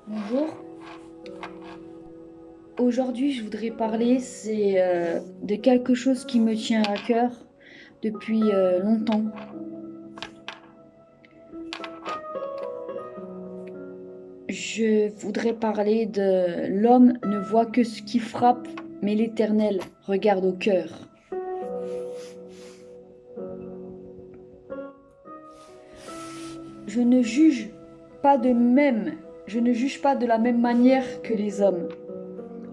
Bonjour. Aujourd'hui, je voudrais parler de quelque chose qui me tient à cœur depuis longtemps. Je voudrais parler de l'homme ne voit que ce qui frappe, mais l'Éternel regarde au cœur. Je ne juge pas de même, je ne juge pas de la même manière que les hommes.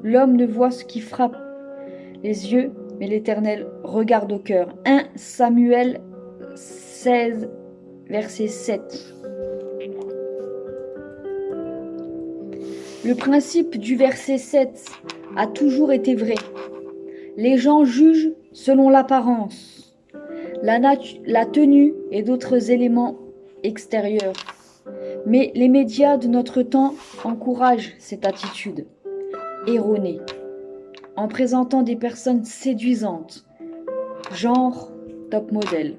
L'homme ne voit ce qui frappe les yeux, mais l'Éternel regarde au cœur. 1 Samuel 16, verset 7. Le principe du verset 7 a toujours été vrai. Les gens jugent selon l'apparence, la tenue et d'autres éléments extérieurs. Mais les médias de notre temps encouragent cette attitude erronée en présentant des personnes séduisantes, genre top modèle.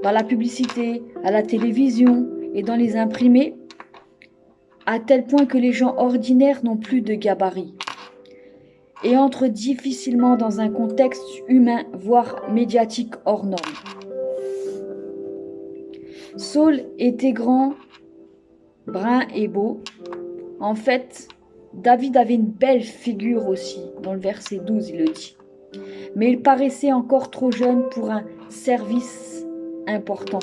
Dans la publicité, à la télévision et dans les imprimés, à tel point que les gens ordinaires n'ont plus de gabarit et entrent difficilement dans un contexte humain, voire médiatique hors norme. Saul était grand, brun et beau. En fait, David avait une belle figure aussi, dans le verset 12 il le dit. Mais il paraissait encore trop jeune pour un service important.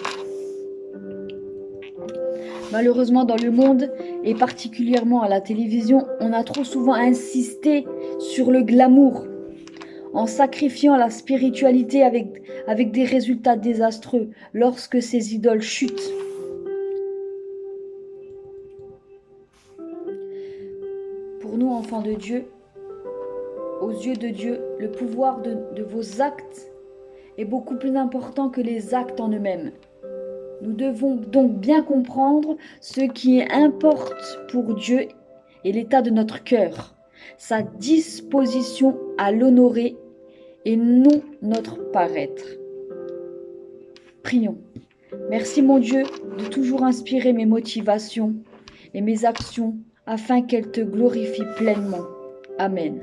Malheureusement, dans le monde, et particulièrement à la télévision, on a trop souvent insisté sur le glamour, en sacrifiant la spiritualité avec des résultats désastreux lorsque ces idoles chutent. Pour nous, enfants de Dieu, aux yeux de Dieu, le pouvoir de vos actes est beaucoup plus important que les actes en eux-mêmes. Nous devons donc bien comprendre ce qui importe pour Dieu et l'état de notre cœur, sa disposition à l'honorer et non notre paraître. Prions. Merci mon Dieu de toujours inspirer mes motivations et mes actions afin qu'elles te glorifient pleinement. Amen.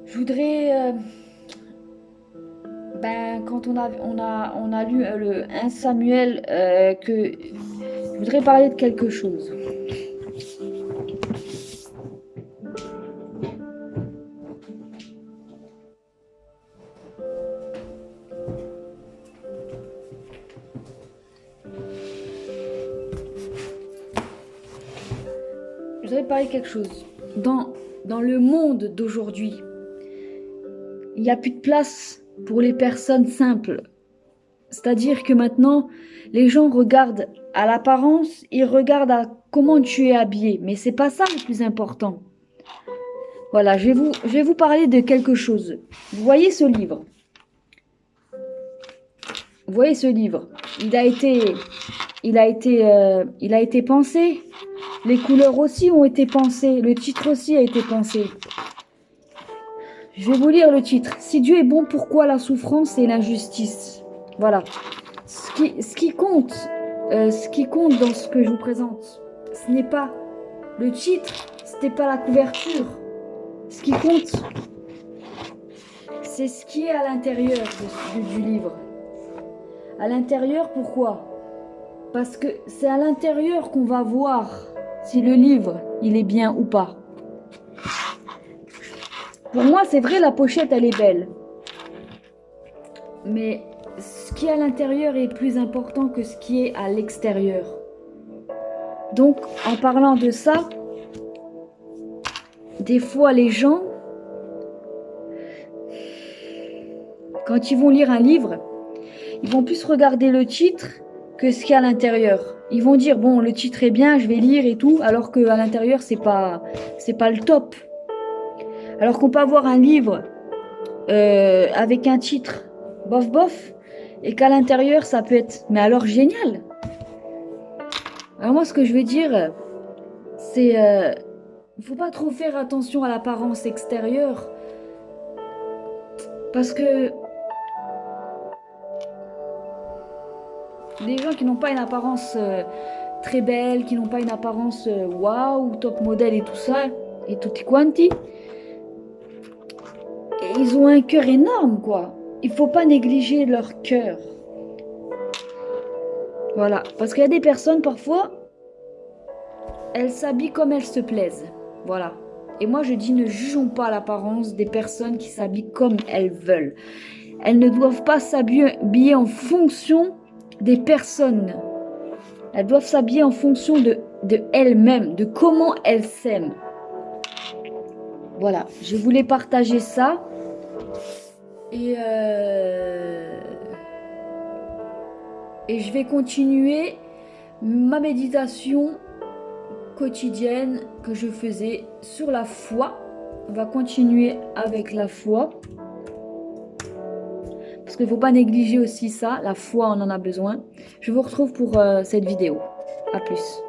Je voudrais, quand on a lu le 1 Samuel, je voudrais parler de quelque chose. Je voudrais parler de quelque chose. Dans le monde d'aujourd'hui, il n'y a plus de place pour les personnes simples. C'est-à-dire que maintenant, les gens regardent à l'apparence, ils regardent à comment tu es habillé. Mais c'est pas ça le plus important. Voilà, je vais vous parler de quelque chose. Vous voyez ce livre? Vous voyez ce livre? Il a été pensé. Les couleurs aussi ont été pensées. Le titre aussi a été pensé. Je vais vous lire le titre. Si Dieu est bon, pourquoi la souffrance et l'injustice? Voilà. Ce qui compte dans ce que je vous présente, ce n'est pas le titre, ce n'est pas la couverture. Ce qui compte, c'est ce qui est à l'intérieur du livre. À l'intérieur, pourquoi? Parce que c'est à l'intérieur qu'on va voir si le livre, il est bien ou pas. Pour moi, c'est vrai, la pochette, elle est belle. Mais ce qui est à l'intérieur est plus important que ce qui est à l'extérieur. Donc, en parlant de ça, des fois, les gens, quand ils vont lire un livre, ils vont plus regarder le titre que ce qu'il y a à l'intérieur. Ils vont dire, bon, le titre est bien, je vais lire et tout, alors qu'à l'intérieur, c'est pas le top. Alors qu'on peut avoir un livre avec un titre bof bof, et qu'à l'intérieur, ça peut être, mais alors génial. Alors moi, ce que je veux dire, C'est... faut pas trop faire attention à l'apparence extérieure. Parce que les gens qui n'ont pas une apparence très belle, qui n'ont pas une apparence waouh, top modèle et tout ça, et tutti quanti, et ils ont un cœur énorme, quoi. Il faut pas négliger leur cœur. Voilà, parce qu'il y a des personnes, parfois, elles s'habillent comme elles se plaisent. Voilà. Et moi, je dis, ne jugeons pas l'apparence des personnes qui s'habillent comme elles veulent. Elles ne doivent pas s'habiller en fonction des personnes. Elles doivent s'habiller en fonction de elles-mêmes, de comment elles s'aiment. Voilà, je voulais partager ça. Et je vais continuer ma méditation quotidienne que je faisais sur la foi. On va continuer avec la foi. Parce qu'il ne faut pas négliger aussi ça. La foi, on en a besoin. Je vous retrouve pour cette vidéo. À plus.